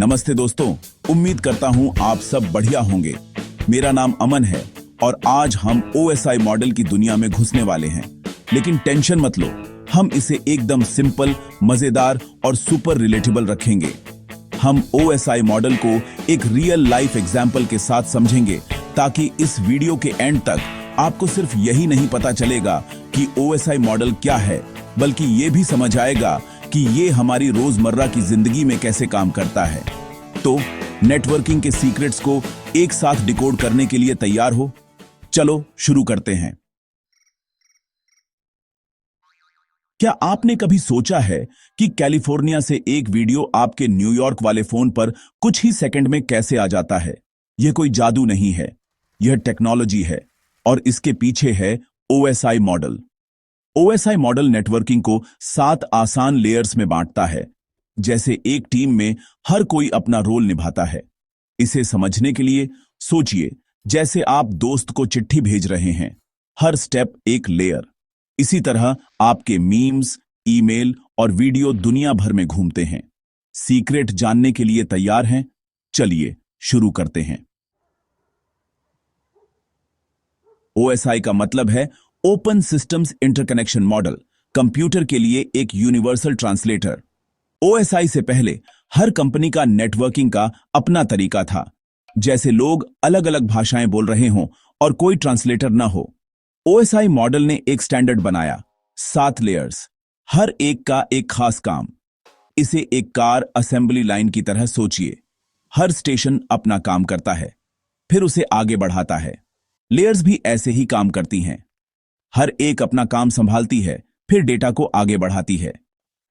नमस्ते दोस्तों, उम्मीद करता हूं आप सब बढ़िया होंगे। मेरा नाम अमन है और आज हम OSI मॉडल की दुनिया में घुसने वाले हैं। लेकिन टेंशन मत लो, हम इसे एकदम सिंपल, मजेदार और सुपर रिलेटेबल रखेंगे। हम OSI मॉडल को एक रियल लाइफ एग्जाम्पल के साथ समझेंगे ताकि इस वीडियो के एंड तक आपको सिर्फ यही नहीं पता चलेगा कि OSI मॉडल क्या है, बल्कि ये भी समझ आएगा कि ये हमारी रोजमर्रा की जिंदगी में कैसे काम करता है। तो नेटवर्किंग के सीक्रेट्स को एक साथ डिकोड करने के लिए तैयार हो? चलो शुरू करते हैं। क्या आपने कभी सोचा है कि कैलिफोर्निया से एक वीडियो आपके न्यूयॉर्क वाले फोन पर कुछ ही सेकंड में कैसे आ जाता है? यह कोई जादू नहीं है, यह टेक्नोलॉजी है और इसके पीछे है OSI model. OSI model networking को 7 आसान लेयर्स में बांटता है, जैसे एक टीम में हर कोई अपना रोल निभाता है। इसे समझने के लिए सोचिए, जैसे आप दोस्त को चिट्ठी भेज रहे हैं, हर स्टेप एक लेयर। इसी तरह आपके मीम्स, ईमेल और वीडियो दुनिया भर में घूमते हैं। सीक्रेट जानने के लिए तैयार हैं? चलिए शुरू करते हैं। OSI का मतलब है open systems interconnection model, computer के लिए एक यूनिवर्सल ट्रांसलेटर। OSI से पहले हर कंपनी का नेटवर्किंग का अपना तरीका था, जैसे लोग अलग अलग भाषाएं बोल रहे हों और कोई ट्रांसलेटर ना हो। OSI मॉडल ने एक स्टैंडर्ड बनाया, 7 लेयर्स, हर एक का एक खास काम। इसे एक कार असेंबली लाइन की तरह सोचिए। हर स्टेशन अपना काम करता है, फिर उसे आगे बढ़ाता है। लेयर्स भी ऐसे ही काम करती हैं। हर एक अपना काम संभालती है, फिर डेटा को आगे बढ़ाती है।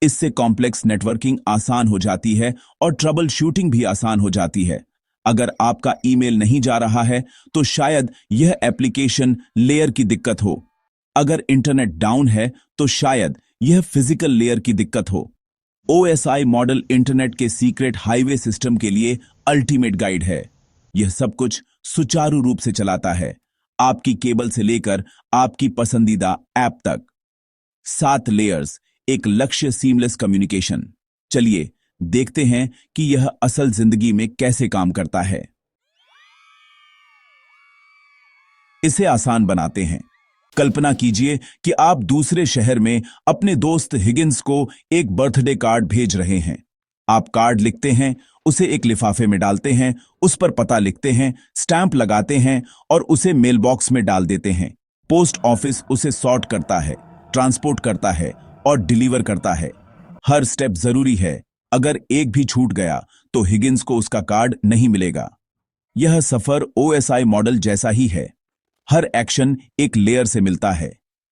इससे कॉम्प्लेक्स नेटवर्किंग आसान हो जाती है और ट्रबल शूटिंग भी आसान हो जाती है। अगर आपका ईमेल नहीं जा रहा है तो शायद यह एप्लीकेशन लेयर की दिक्कत हो। अगर इंटरनेट डाउन है तो शायद यह फिजिकल लेयर की दिक्कत हो। OSI मॉडल इंटरनेट के सीक्रेट हाईवे सिस्टम के लिए अल्टीमेट गाइड है। यह सब कुछ सुचारू रूप से चलाता है, आपकी केबल से लेकर आपकी पसंदीदा ऐप तक। 7 लेयर्स, एक लक्ष्य, सीमलेस कम्युनिकेशन। चलिए देखते हैं कि यह असल जिंदगी में कैसे काम करता है। इसे आसान बनाते हैं। कल्पना कीजिए कि आप दूसरे शहर में अपने दोस्त हिगिंस को एक बर्थडे कार्ड भेज रहे हैं। आप कार्ड लिखते हैं, उसे एक लिफाफे में डालते हैं, उस पर पता लिखते हैं, स्टैंप लगाते हैं और उसे मेल बॉक्स में डाल देते हैं। पोस्ट ऑफिस उसे सॉर्ट करता है, ट्रांसपोर्ट करता है और डिलीवर करता है। हर स्टेप जरूरी है। अगर एक भी छूट गया तो हिगिंस को उसका कार्ड नहीं मिलेगा। यह सफर OSI मॉडल जैसा ही है। हर एक्शन एक लेयर से मिलता है।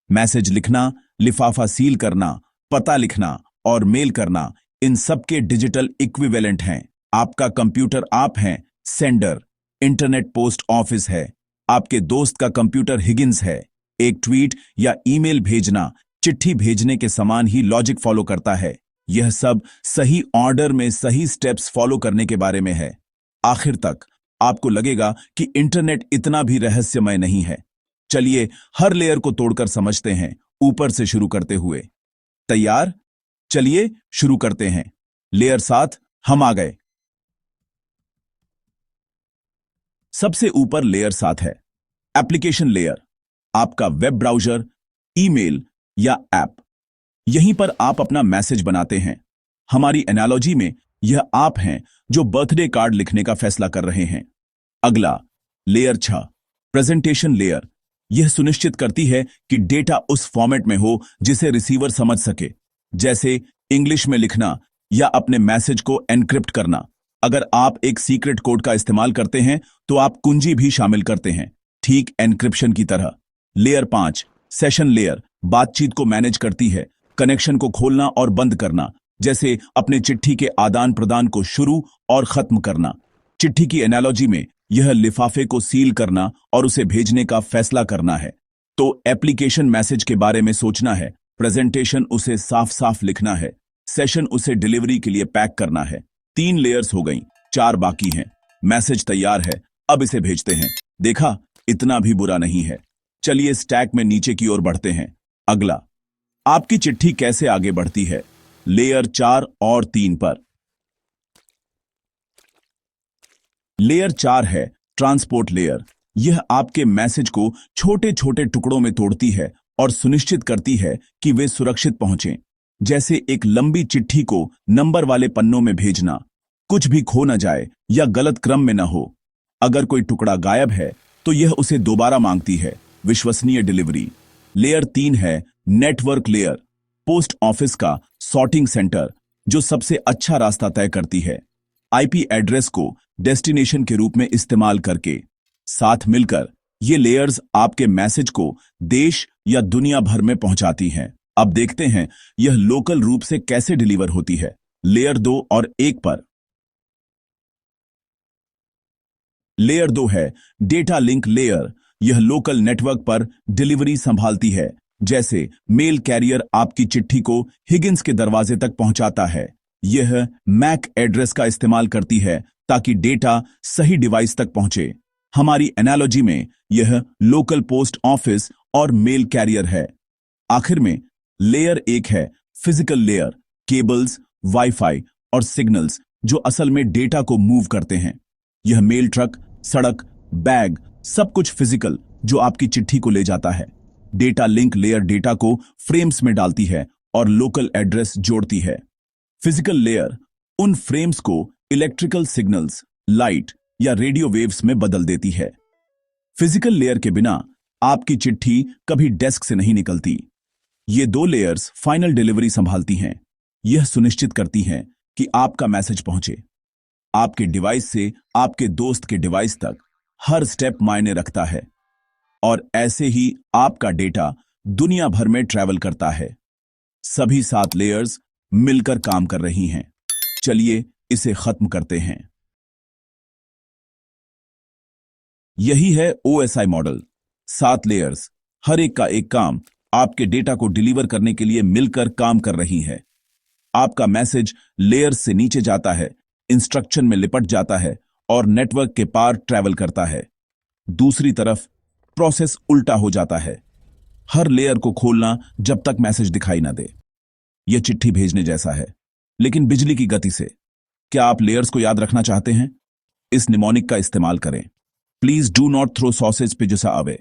मैसेज लिखना, लिफाफा सील करना, पता लिखना और मेल करना, इन सबके डिजिटल इक्विवेलेंट हैं। आपका कंप्यूटर आप हैं सेंडर, इंटरनेट पोस्ट ऑफिस है। आपके दोस्त का कंप्यूटर हिगिंस है। एक ट्वीट या ईमेल भेजना चिट्ठी भेजने के समान ही लॉजिक फॉलो करता है। यह सब सही ऑर्डर में सही स्टेप्स फॉलो करने के बारे में है। आखिर तक आपको लगेगा कि इंटरनेट इतना भी रहस्यमय नहीं है। चलिए हर लेयर को तोड़कर समझते हैं, ऊपर से शुरू करते हुए। तैयार? चलिए शुरू करते हैं। लेयर 7, हम आ गए। सबसे ऊपर लेयर 7 है एप्लीकेशन लेयर। आपका वेब ब्राउज़र, ईमेल या ऐप। यहीं पर आप अपना मैसेज बनाते हैं। हमारी एनालॉजी में यह आप हैं जो बर्थडे कार्ड लिखने का फैसला कर रहे हैं। अगला लेयर 6, प्रेजेंटेशन लेयर। यह सुनिश्चित करती है कि डेटा उस फॉर्मेट में हो जिसे रिसीवर समझ सके, जैसे इंग्लिश में लिखना या अपने मैसेज को एनक्रिप्ट करना। अगर आप एक सीक्रेट कोड का इस्तेमाल करते हैं तो आप कुंजी भी शामिल करते हैं, ठीक एनक्रिप्शन की तरह। लेयर 5, सेशन लेयर, बातचीत को मैनेज करती है, कनेक्शन को खोलना और बंद करना, जैसे अपने चिट्ठी के आदान प्रदान को शुरू और खत्म करना। चिट्ठी की एनालॉजी में यह लिफाफे को सील करना और उसे भेजने का फैसला करना है। तो एप्लीकेशन मैसेज के बारे में सोचना है, प्रेजेंटेशन उसे साफ साफ लिखना है, सेशन उसे डिलीवरी के लिए पैक करना है। 3 लेयर्स हो गई, 4 बाकी हैं। मैसेज तैयार है, अब इसे भेजते हैं। देखा, इतना भी बुरा नहीं है। चलिए स्टैक में नीचे की ओर बढ़ते हैं। अगला, आपकी चिट्ठी कैसे आगे बढ़ती है? लेयर 4 और 3 पर। लेयर 4 है ट्रांसपोर्ट लेयर। यह आपके मैसेज को छोटे छोटे टुकड़ों में तोड़ती है और सुनिश्चित करती है कि वे सुरक्षित पहुंचें। जैसे एक लंबी चिट्ठी को नंबर वाले पन्नों में भेजना, कुछ भी खो न जाए या गलत क्रम में न हो। अगर कोई टुकड़ा गायब है तो यह उसे दोबारा मांगती है। विश्वसनीय डिलीवरी। लेयर 3 है नेटवर्क लेयर, पोस्ट ऑफिस का सॉर्टिंग सेंटर, जो सबसे अच्छा रास्ता तय करती है। आईपी एड्रेस को डेस्टिनेशन के रूप में इस्तेमाल करके साथ मिलकर ये लेयर्स आपके मैसेज को देश या दुनिया भर में पहुंचाती हैं। अब देखते हैं यह लोकल रूप से कैसे डिलीवर होती है। लेयर 2 और 1 पर। लेयर 2 है डेटा लिंक लेयर। यह लोकल नेटवर्क पर डिलीवरी संभालती है। जैसे मेल कैरियर आपकी चिट्ठी को हिगिंस के दरवाजे तक पहुंचाता है। यह मैक एड्रेस का इस्तेमाल करती है ताकि डेटा सही डिवाइस तक पहुंचे। हमारी एनालॉजी में यह लोकल पोस्ट ऑफिस और मेल कैरियर है। आखिर में लेयर 1 है फिजिकल लेयर, केबल्स, वाईफाई और सिग्नल्स, जो असल में डेटा को मूव करते हैं। यह मेल ट्रक, सड़क, बैग, सब कुछ फिजिकल जो आपकी चिट्ठी को ले जाता है। डेटा लिंक लेयर डेटा को फ्रेम्स में डालती है और लोकल एड्रेस जोड़ती है। फिजिकल लेयर उन फ्रेम्स को इलेक्ट्रिकल सिग्नल्स, लाइट या रेडियो वेव्स में बदल देती है। फिजिकल लेयर के बिना आपकी चिट्ठी कभी डेस्क से नहीं निकलती। ये 2 लेयर्स फाइनल डिलीवरी संभालती हैं। यह सुनिश्चित करती हैं कि आपका मैसेज पहुंचे। आपके डिवाइस से आपके दोस्त के डिवाइस तक हर स्टेप मायने रखता है, और ऐसे ही आपका डेटा दुनिया भर में ट्रैवल करता है। सभी 7 लेयर्स मिलकर काम कर रही हैं। चलिए इसे खत्म करते हैं। यही है OSI मॉडल। 7 लेयर्स, हर एक का एक काम आपके डेटा को डिलीवर करने के लिए मिलकर काम कर रही है। आपका मैसेज लेयर्स से नीचे जाता है, इंस्ट्रक्शन में लिपट जाता है और नेटवर्क के पार ट्रैवल करता है। दूसरी तरफ प्रोसेस उल्टा हो जाता है। हर लेयर को खोलना जब तक मैसेज दिखाई ना दे। यह चिट्ठी भेजने जैसा है, लेकिन बिजली की गति से। क्या आप लेयर्स को याद रखना चाहते हैं? इस निमोनिक का इस्तेमाल करें। Please do not throw sausage pizza away.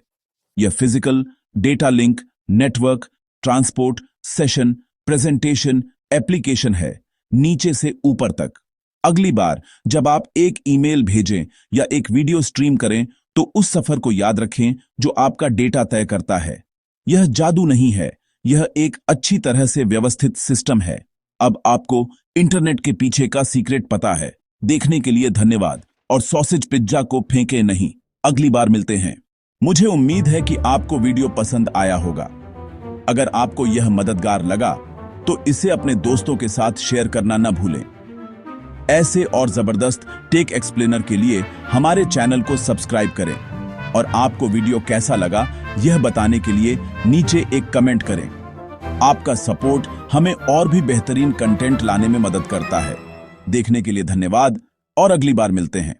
यह physical, data link, network, transport, session, presentation, application है, नीचे से ऊपर तक। अगली बार जब आप एक ईमेल भेजें या एक वीडियो स्ट्रीम करें तो उस सफर को याद रखें जो आपका डेटा तय करता है। यह जादू नहीं है, यह एक अच्छी तरह से व्यवस्थित सिस्टम है। अब आपको इंटरनेट के पीछे का सीक्रेट पता है। देखने के लिए धन्यवाद, और सॉसेज पिज्जा को फेंके नहीं। अगली बार मिलते हैं। मुझे उम्मीद है कि आपको वीडियो पसंद आया होगा। अगर आपको यह मददगार लगा तो इसे अपने दोस्तों के साथ शेयर करना न भूलें। ऐसे और जबरदस्त टेक एक्सप्लेनर के लिए हमारे चैनल को सब्सक्राइब करें, और आपको वीडियो कैसा लगा यह बताने के लिए नीचे एक कमेंट करें। आपका सपोर्ट हमें और भी बेहतरीन कंटेंट लाने में मदद करता है। देखने के लिए धन्यवाद, और अगली बार मिलते हैं।